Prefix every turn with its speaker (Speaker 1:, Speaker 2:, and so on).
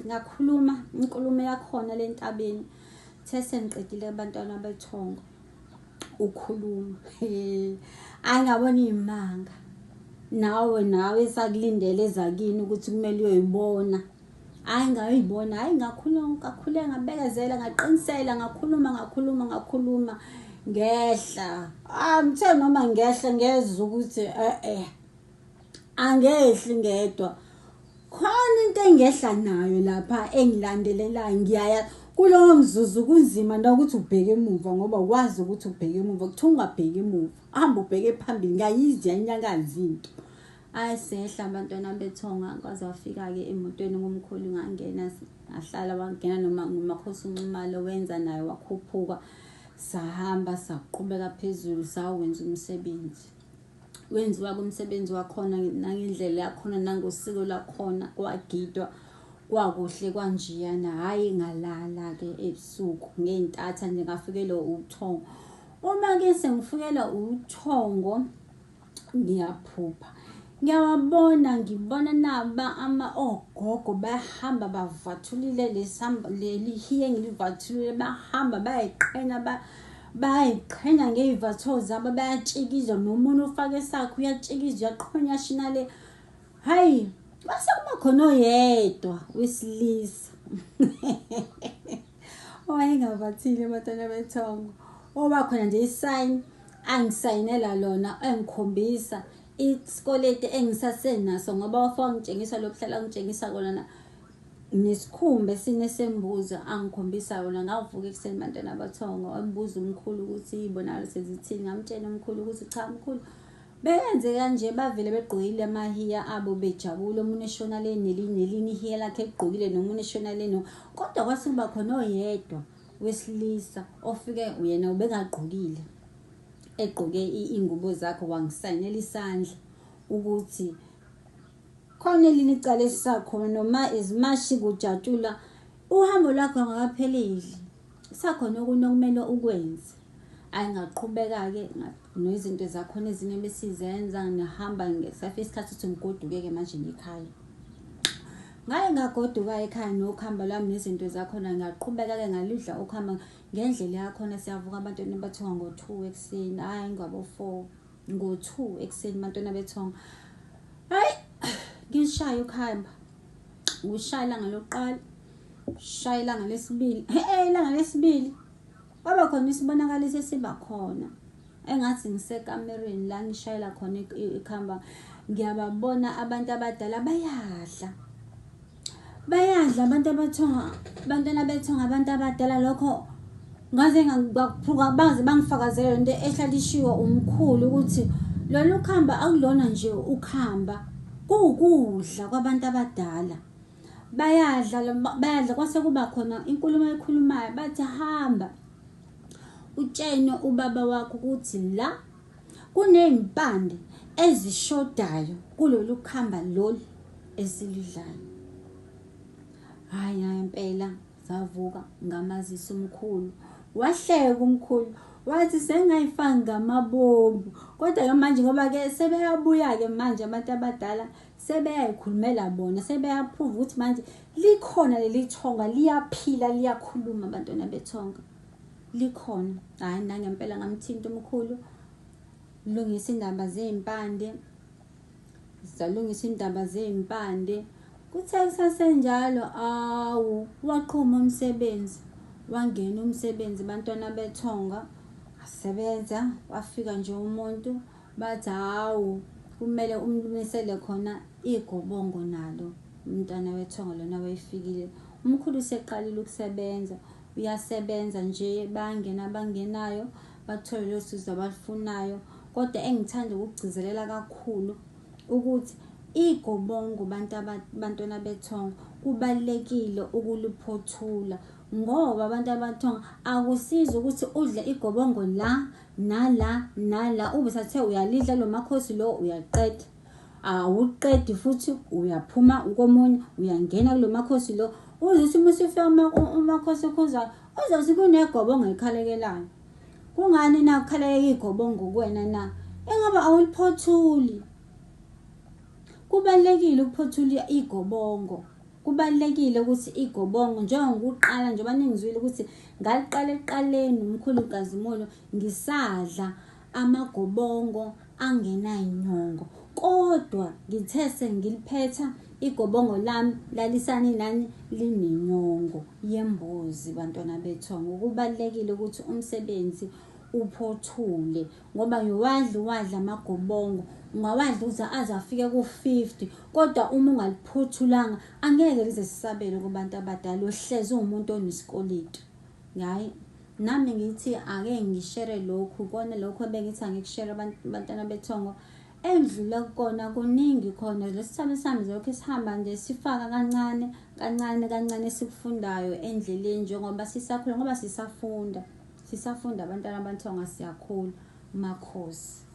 Speaker 1: ngakhuluma inkulumo yakhona lentabeni. Sengiqedile abantwana bethongo ukhuluma. Angabona imanga. Nawe esakulindele ezakini ukuthi kumele uyoyibona. Ngayibona, ngakhuleka ngabekezela, ngaqinisela, ngakhuluma. Ngehla. Ngithe noma ngehla ngeza ukuthi angehli ngedwa. Khona into engehla nayo lapha engilandelelayo ngiyaya kulowo mzuzu kunzima ukuthi ubheke emuva ngoba ukwazi ukuthi ubheke emuva kuthi ungabheki emuva hamba ubheke phambili ngayizwa inyakazi into. Sehla abantwana bethonga kwaze wafika ke emotweni ngomkhulu ngangena ahlala wangena noma Makhosi uNcumalo wenza naye wakhuphuka sahamba saqhubeka phezulu sawenza umsebenzi. Wenziwa kumsebenzi wakhona nangendlela yakhona nangosiko lakhona kwagidwa kwakuhle kwanjiyana hayi ngalala ke ebusuku ngeentatha nje ngafikelwa uthongo. Uma ke sengifikelwa uthongo ngiyaphupha. Ngibona naba ogogo bahamba bavathulile lelihiye ngilivathulile bahamba bayiqhenya ngey'vatho zabo bayatshikiza nomuntu ufake sakhe uyatshikiza uyaqhonya shinale. Hayi base kuba khona oyedwa wesilisa owayengavathile abantwana bethongo oba khona nje isign angisayinela lona engikhombisa isikolete engisasenaso ngoba wafaka ngitshengisa lokuhlala ngitshengisa kona nesikhumbe sinesembuza angikhombisa wona. Ngavuka ekuseni bantwana bathongo ambuza umkhulu ukuthi ibonalo sezithini. Ngamtshela umkhulu ukuthi cha mkhulu benze kanje bavele begqokile amahiya abo bejabule umuntu eshona le nelinye ihiya lakhe egqokile nomuntu eshona le kodwa kwase kuba khona oyedwa wesilisa ofike uyena ubengagqokile egqoke ingubo zakhe wangisayinela isandla ukuthi khona elinye icala esisakho noma izimashi kujatshula uhambo lakho ngakaphelile sakhona okunokumele ukwenze. Ngaqhubeka ke nezinto zakhona ezinye besizenza ngihamba ngesafe isikhathi ukuthi ngigoduke ke manje ngikhaya. Ngagoduka ekhaya nokuhamba lami nezinto zakhona ngaqhubeka ke ngalidla ukuhamba ngendlela yakhona. Siyavuka abantwana bethonga ngo-2 ekseni ngabo 4 ngo-2 ekseni abantwana bethonga. Ngishaya ukuhamba ngishaya ilanga lokuqala shaya ilanga lesibili ilanga lesibili kwaba khona isibonakaliso esiba khona engathi ngisekamereni la ngishayela khona ikhamba. Ngiyababona abantu abadala bayadla abantwana bethonga abantu abadala lokho ngaze ngakuphuka baze bangifakazela into ehlalishiwe umkhulu ukuthi lolu khamba akulona nje ukhamba kukudla kwabantu abadala. Bayadla kwase kuba khona inkulumo ekhulumayo bathi hamba utshene ubaba wakho ukuthi la kunempande ezishodayo kulolu khamba lolu esilidlayo. Hayi impela savuka ngamazisa umkhulu wahleka umkhulu wathi sengayifanga ngamabombu kodwa manje ngoba ke sebeyabuya ke manje abantu abadala sebeyayikhulumela bona sebeyaphuva ukuthi manje likhona leli thonga liyaphila liyakhuluma abantwana bethonga likhona. Hayi nangempela ngamthinta umkhulu lungisa indaba zezimpande kuthe kusasenjalo waqhuma umsebenzi wangena umsebenzi abantwana bethonga asebenza. Wafika nje umuntu bathi kumele umlumisele khona igobongo nalo umntwana wethonga lona wayifikile. Umkhulu seqalile ukusebenza uyasebenza nje bangenayo bathole losizo abalufunayo. Kodwa engithanda ukugcizelela kakhulu ukuthi igobongo bantwana bethonga kubalekile ukuliphothula ngoba abantu abathonga akusiza ukuthi udle igobongo la nala ube sathe uyalidla lo Makhosi lo uyaqeda awuqedi futhi uyaphuma komunye uyangena kulo Makhosi lo uzuthi musifika uMakhosi khuzawyo uzothi kunegobongo ekhalekelayo. Kungani na ukhaleke igobongo kuwena na engoba awuliphothuli. Kubalekile ukuphothula igobongo kubalulekile ukuthi igobongo njengokuqala njengoba ningizwile ukuthi ngaliqala ekuqaleni umkhulu Nkhazimulo ngisadla amagobongo angenayinyongo, kodwa ngithe sengiliphetha igobongo lami lalisani nani linenyongo yembuzi. Bantwana bethongo, kubalulekile ukuthi umsebenzi uphothule ngoba wadla amagobongo, ungawadla uze aze afike ku-50, kodwa uma ungaliphothulanga angeke lize sisabele kubantu abadala, uhlezi uwumuntu onesikoleti. Hayi, nami ngithi ake ngishere lokhu, kona lokhu ebengithi angikushere abantwana bethongo endlule kukona kuningi khona. Lesithambo sami lokho sihamba nje sifaka kancane kancane esikufundayo endleleni njengoba sisakhula, ngoba sisafunda abantwana bethongo, siyakhula. Makhosi.